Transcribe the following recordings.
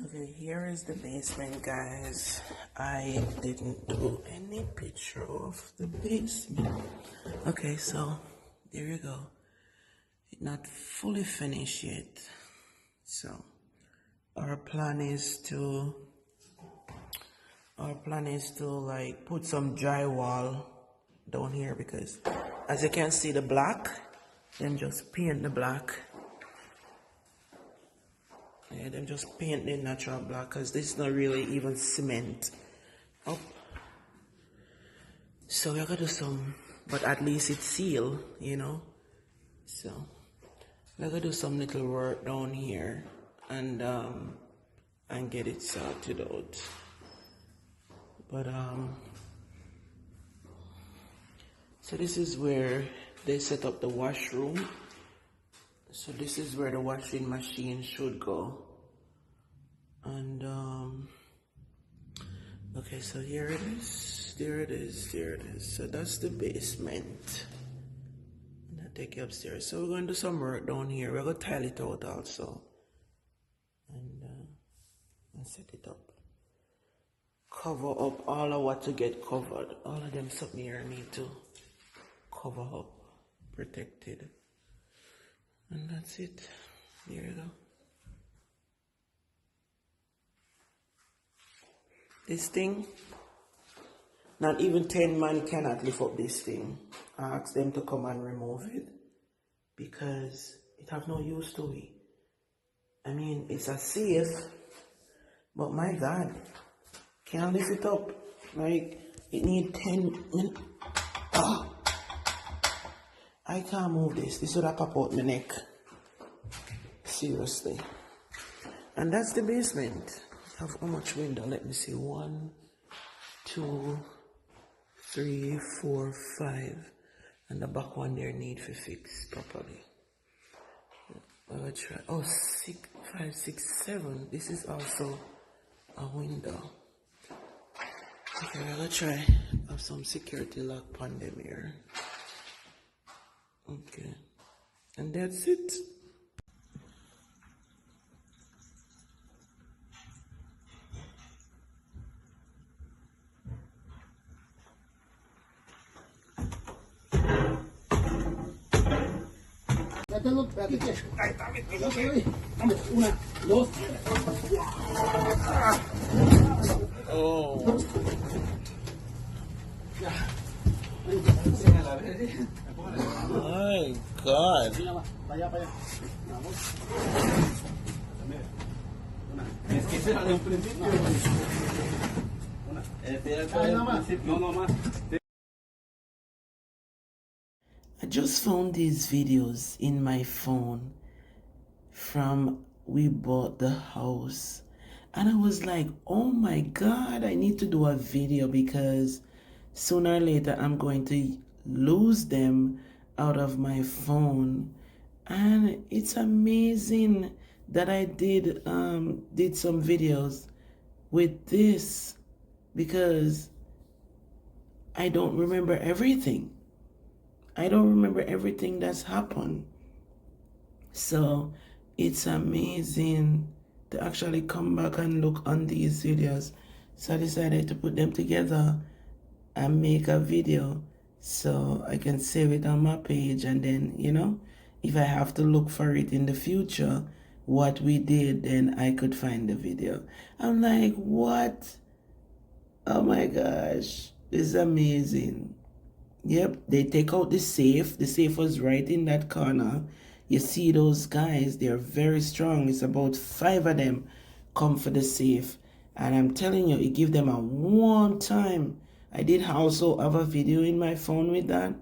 Okay, here is the basement, guys. I didn't do any picture of the basement. Okay, so there you go. It's not fully finished yet. So our plan is to like put some drywall down here, because as you can see the black, then just paint the black. Yeah, then just paint the natural black, because this is not really even cement up. So we're gonna do some, but at least it's sealed, you know. So we're gonna do some little work down here and get it sorted out. But so this is where they set up the washroom. So this is where the washing machine should go. And okay, so here it is. There it is. There it is. So that's the basement. And I take you upstairs. So we're going to do some work down here. We're going to tile it out also. And set it up. Cover up all of what to get covered. All of them something here need to cover up, protected. And that's it. There you go. This thing, not even 10 man cannot lift up this thing. I asked them to come and remove it because it have no use to it. I mean, it's a safe, but my God, can't lift it up. Like, it need 10 men. Oh, I can't move this. This would have pop out my neck. Seriously. And that's the basement. Have how much window? Let me see. 1, 2, 3, 4, 5. And the back one there need to fix properly. I'll try. Oh, 6, 5, 6, 7. This is also a window. Okay, I'll try. Have some security lock on them here. Okay. And that's it. Oh. My God. I just found these videos in my phone from we bought the house, and I was like, oh my God, I need to do a video because sooner or later I'm going to lose them out of my phone. And it's amazing that I did some videos with this, because I don't remember everything. I don't remember everything that's happened. So it's amazing to actually come back and look on these videos. So I decided to put them together and make a video so I can save it on my page, and then, you know, if I have to look for it in the future, what we did, then I could find the video. I'm like, what? Oh my gosh, this is amazing. Yep, they take out the safe. The safe was right in that corner. You see those guys, they're very strong. It's about 5 of them come for the safe. And I'm telling you, it gives them a warm time. I did also have a video in my phone with that,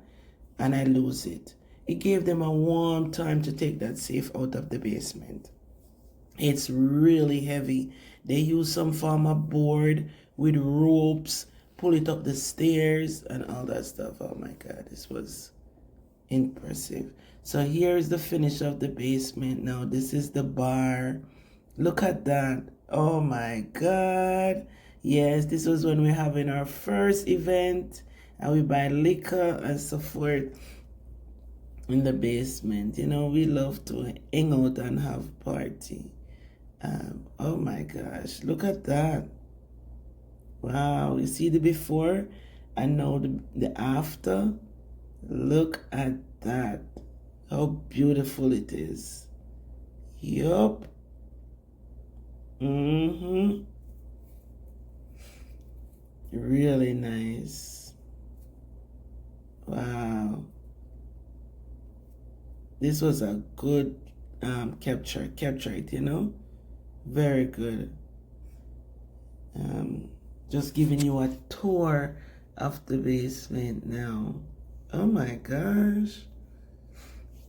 and I lose it. It gave them a warm time to take that safe out of the basement. It's really heavy. They use some form of board with ropes, pull it up the stairs and all that stuff. Oh my God, this was impressive. So here is the finish of the basement. Now this is the bar. Look at that. Oh my God. Yes, this was when we're having our first event and we buy liquor and so forth in the basement. You know, we love to hang out and have party. Oh my gosh, look at that. Wow, you see the before and now the after? Look at that. How beautiful it is. Yup. Mm-hmm. Really nice. Wow. This was a good capture it, you know? Very good. Um, just giving you a tour of the basement now. Oh my gosh.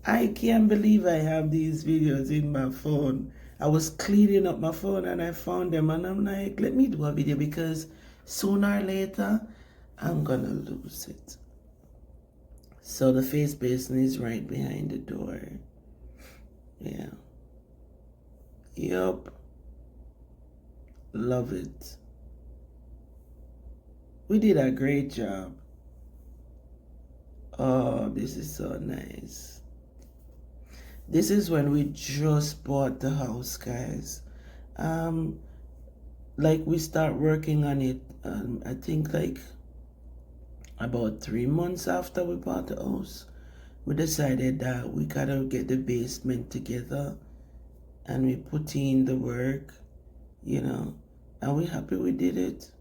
I can't believe I have these videos in my phone. I was cleaning up my phone and I found them and I'm like, let me do a video because sooner or later I'm gonna lose it. So the face basin is right behind the door. Yeah. Yup. Love it. We did a great job. Oh, this is so nice. This is when we just bought the house, guys. Um, like we start working on it, I think like about 3 months after we bought the house. We decided that we gotta get the basement together and we put in the work, you know, and we happy we did it.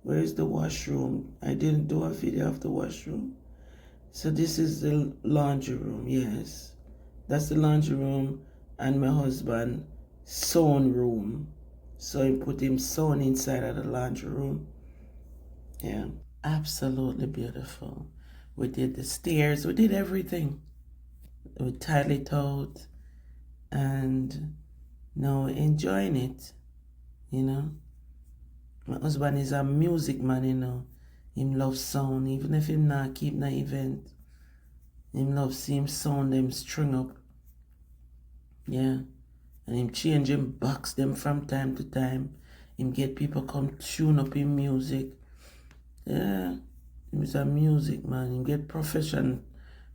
Where is the washroom? I didn't do a video of the washroom. So this is the laundry room, yes. That's the laundry room and my husband sewn room. So I put him sewn inside of the laundry room. Yeah, absolutely beautiful. We did the stairs, we did everything. We tiled it out and now enjoying it, you know. My husband is a music man, you know. Him love sound, even if him not keep the event. Him love see him sound them string up. Yeah. And him change him box them from time to time. Him get people come tune up in music. Yeah. He's a music man. Him get professional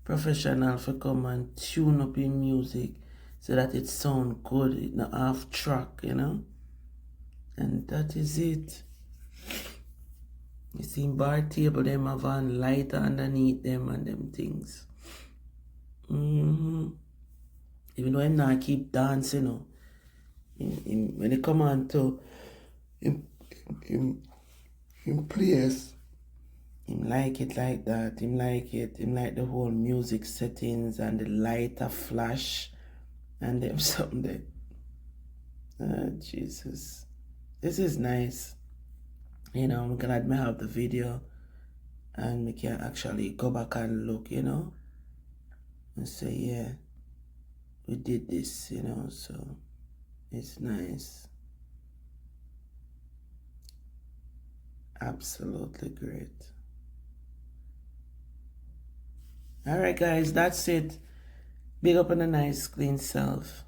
for come and tune up in music so that it sound good, it not half track, you know. And that is it. You see bar table them have a lighter underneath them and them things. Mm-hmm. Even though I'm not keep dancing, you know. When they come on to him place, him like it like that. Him like it. Him like the whole music settings and the lighter flash and them something there. Oh, Jesus. This is nice. You know, I'm glad I have the video and we can actually go back and look, you know, and say, yeah, we did this, you know, so it's nice. Absolutely great. All right, guys, that's it. Big up on a nice, clean self.